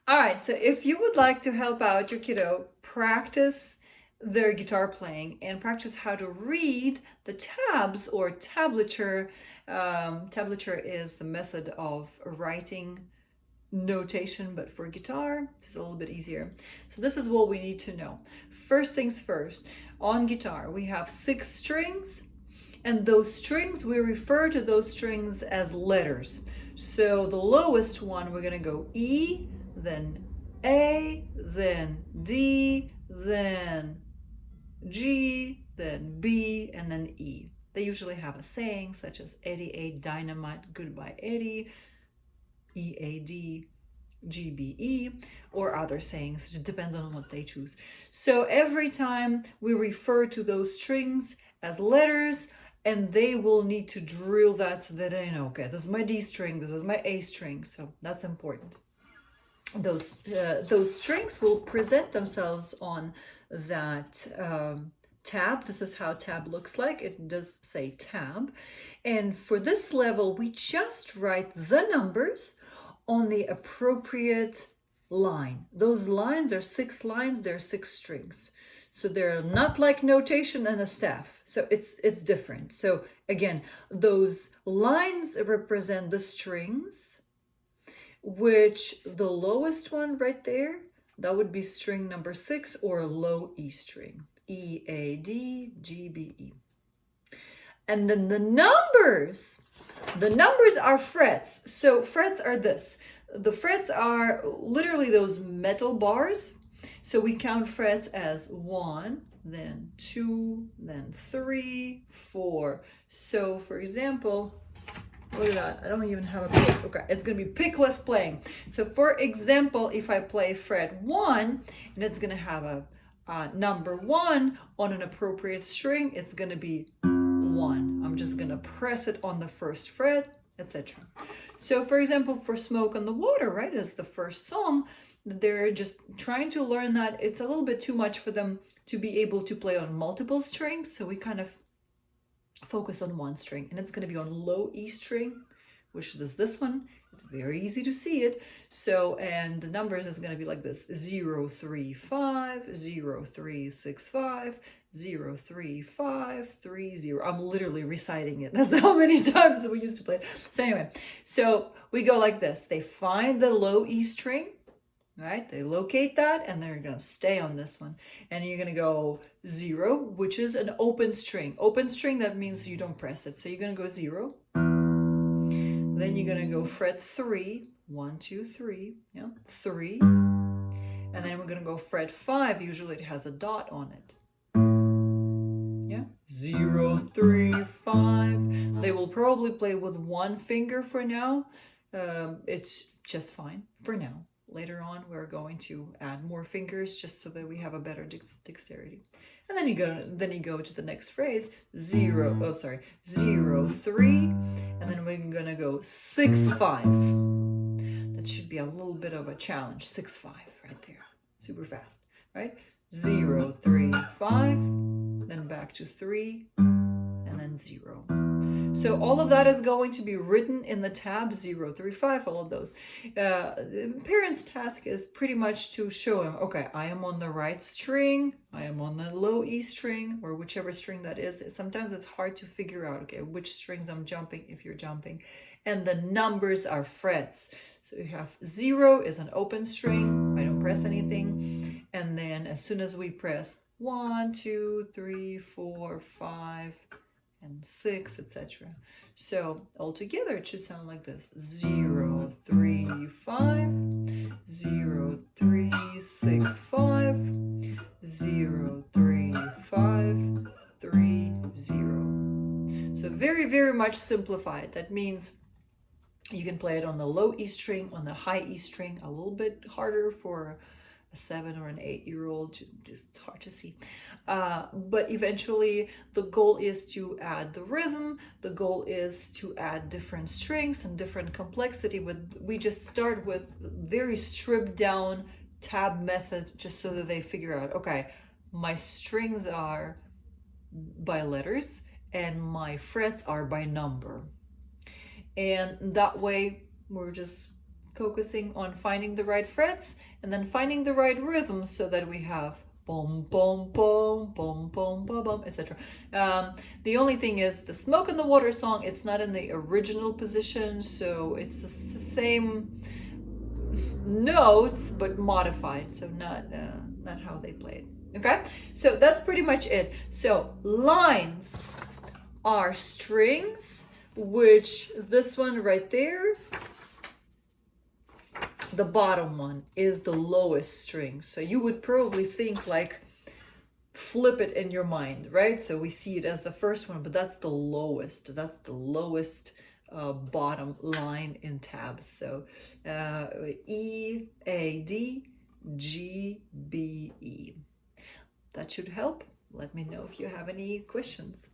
All right, so if you would like to help out your kiddo practice their guitar playing and practice how to read the tabs or tablature, tablature is the method of writing notation, but for guitar, it's a little bit easier. So this is what we need to know. First things first, on guitar, we have 6 strings, and those strings, we refer to those strings as letters. So the lowest one, we're gonna go E, then A, then D, then G, then B, and then E. They usually have a saying such as Eddie ate dynamite, goodbye Eddie, EAD, GBE, or other sayings. It just depends on what they choose. So every time we refer to those strings as letters, and they will need to drill that so that I know, okay, this is my D string, this is my A string. So that's important. Those strings will present themselves on that tab. This is how tab looks like. It does say tab. And for this level, we just write the numbers on the appropriate line. Those lines are 6 lines, they're 6 strings. So they're not like notation and a staff. So it's different. So again, those lines represent the strings, which the lowest one right there, that would be string number 6 or low E string, E, A, D, G, B, E. And then the numbers are frets. So frets are this. The frets are literally those metal bars. So we count frets as 1, then 2, then 3, 4. So for example, look at that, I don't even have a pick. Okay, it's gonna be pickless playing. So for example, if I play fret 1, and it's gonna have a number 1 on an appropriate string, it's gonna be 1. I'm just gonna press it on the first fret, etc. So for example, for Smoke on the Water, right, as the first song, they're just trying to learn that it's a little bit too much for them to be able to play on multiple strings. So we kind of focus on one string, and it's going to be on low E string, which is this one. It's very easy to see it. So, and the numbers is going to be like this: 0, 3, 5, 0, 3, 6, 5, 0, 3, 5, 3, 0. I'm literally reciting it. That's how many times we used to play it. So anyway, so we go like this. They find the low E string, right? They locate that, and they're going to stay on this one. And you're going to go 0, which is an open string. Open string, that means you don't press it. So you're going to go 0. Then you're going to go fret 3. 1, 2, 3. Yeah, 3. And then we're going to go fret 5. Usually it has a dot on it. Yeah, 0, 3, 5. They will probably play with one finger for now. It's just fine for now. Later on, we're going to add more fingers just so that we have a better dexterity. And then you go to the next phrase, 0, 3, and then we're gonna go 6, 5. That should be a little bit of a challenge. 6, 5 right there, super fast, right? 0, 3, 5, then back to 3, and then 0. So all of that is going to be written in the tab 0, 3, 5, all of those. The parent's task is pretty much to show him, okay, I am on the right string, I am on the low E string, or whichever string that is. Sometimes it's hard to figure out, okay, which strings I'm jumping if you're jumping. And the numbers are frets. So you have 0 is an open string, I don't press anything. And then as soon as we press 1, 2, 3, 4, 5, and 6, etc. So altogether it should sound like this: 0, 3, 5, 0, 3, 6, 5, 0, 3, 5, 3, 0. So very, very much simplified. That means you can play it on the low E string, on the high E string, a little bit harder for a 7 or an 8-year-old, it's hard to see. But eventually the goal is to add the rhythm. The goal is to add different strings and different complexity. But we just start with very stripped down tab method just so that they figure out, okay, my strings are by letters and my frets are by number. And that way we're just focusing on finding the right frets and then finding the right rhythm so that we have boom, boom, boom, boom, boom, boom, boom, etc. The only thing is the Smoke and the Water song, it's not in the original position, so it's the same notes but modified, so not how they played. Okay, so that's pretty much it. So lines are strings, which this one right there, the bottom one, is the lowest string. So you would probably think like flip it in your mind, right? So we see it as the first one, but that's the lowest. That's the lowest bottom line in tabs. So E, A, D, G, B, E. That should help. Let me know if you have any questions.